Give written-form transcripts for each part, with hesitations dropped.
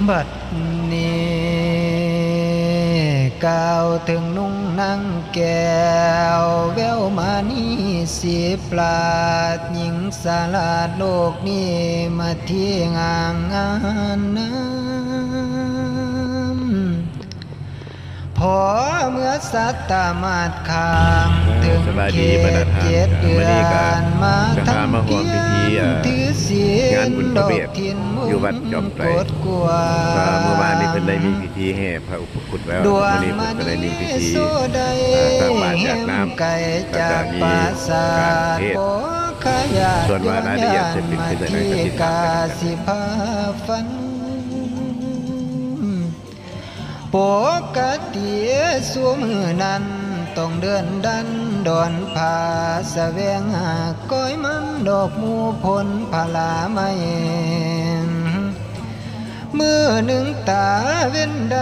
บัดนี้กล่าวถึงนุ่งนั่งแก้วแววมานี่สีปราดหญิงสาลาดโลกนี้มาที่งามงานน้ำพอเมื่อสัตตามาดคางถึงเขต7 เดือนมาทำเกียนถือศีลดอกทินมุงกดกวาเมื่อวานนี้เพิ่นได้มีพิธีแห่พระอุปคุฎแล้ววันนี้เพิ่นก็ได้มีพิธีตักบาตรจากน้ำแล้วก็มีการเทศส่วนว่ารายละเอียดจะเป็นไปในการติดตามกันปกติสู่มือนั้นต้องเดินดันดอนผาแสวงหาก้อยมันดอกมูผลพลาไม่มือหนึ่งตาเว้นใด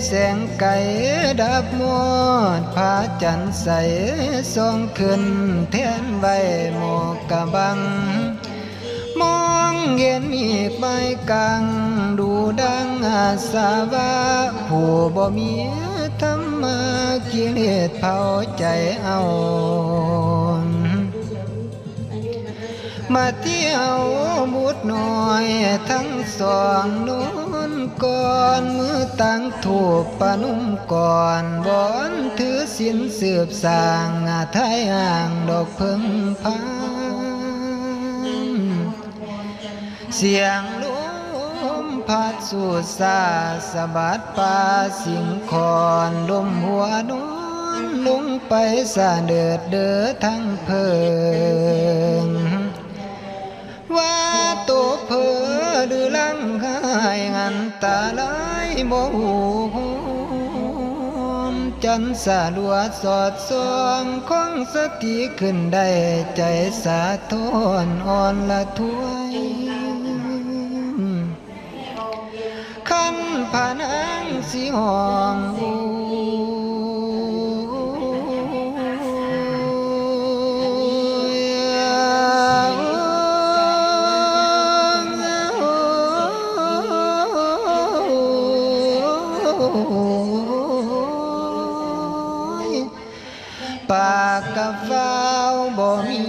แสงไก่ดับหมดผาจันใสส่องขึ้นแทนใบหมอกกะบังมองเห็นอีกใบกังดูดังอาสาวะผู้บ่มีธรรมะกิเลสเผาใจเอามาเที่ยวมุดน้อยทั้งสองนู้นก่อนมือตั้งถูกปนุ่มก่อนบอนถือศีลสืบสร้างไทยห่างดอกเพิ่งพาเสียงลมพัดสู่ซาสะบัดป่าสิงคอนลมหัวนอนลงไปสะเดือดเดือทั้งเพิงว่าตัวเพอหรือลังหายงันตาลายโมหูจันสะลวดสอดส่องของสติขึ้นได้ใจสะท้อนอ่อนละถวยขันผานังสีห้องปากกะฟ้าวบ่มี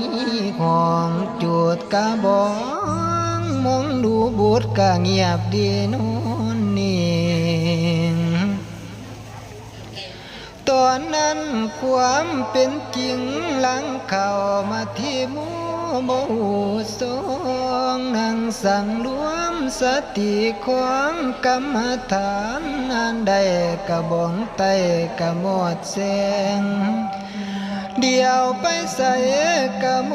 ของจุดกะบองมองดูบุตรกะเงียบดีนอนนิ่งตอนนั้นความเป็นจริงหลังเข้ามาที่มูโมสองนั่งสั่งรวมสติของกรรมฐานอันใดกะบ่งไตกะหมดแสงเดียวไปใส่กะโม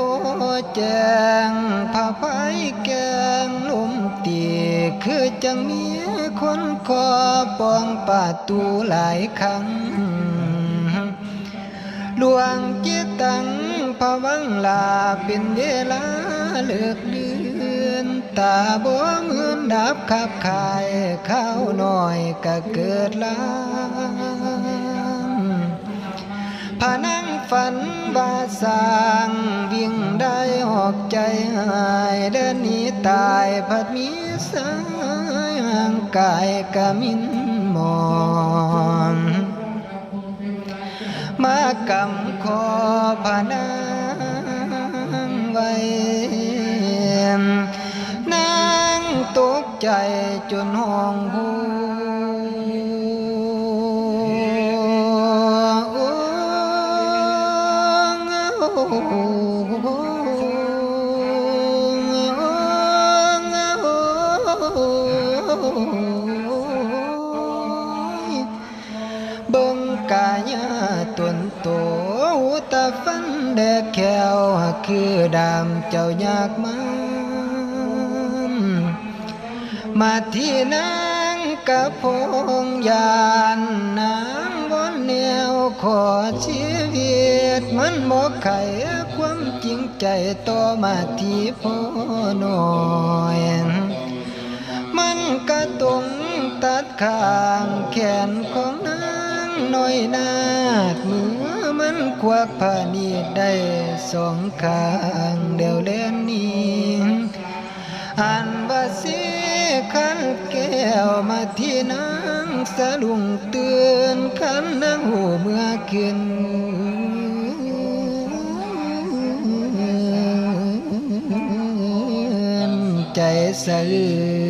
แจงผ้าไผ่แกงลุ่มตีคือจังมีคนคอปองปาตูหลายครั้งดวงจิตตังภวังลาเป็นเวลาเลิกเดือนตาบ่มืนดับขับขายข้าวน้อยก็เกิดลางพานั่งฝันว่าสร้างวิ่งได้ออกใจหายเดินหนีตายพัดมีสายห่างกายกะมินมองมากำคอพานังไว้นางตกใจจนห้องหูเบิ่งกายาตนโตตาฟันแดกแขวคือดำเจ้ายากมาที่นางกะพงยานนางบนแนวขอชีวิตมันบอกไขความจริงใจต่อมาที่พ่อน้อยมันกะตรงตัดข้างแขนของนางน้อยนาดมือมันควักผ้านีดได้สองข้างเดียวเล่นนี้อันว่าสิ ขันแก้วมาที่นางสะลุงเตือนขันนางหูเมื่อขึ้นใจสะอื้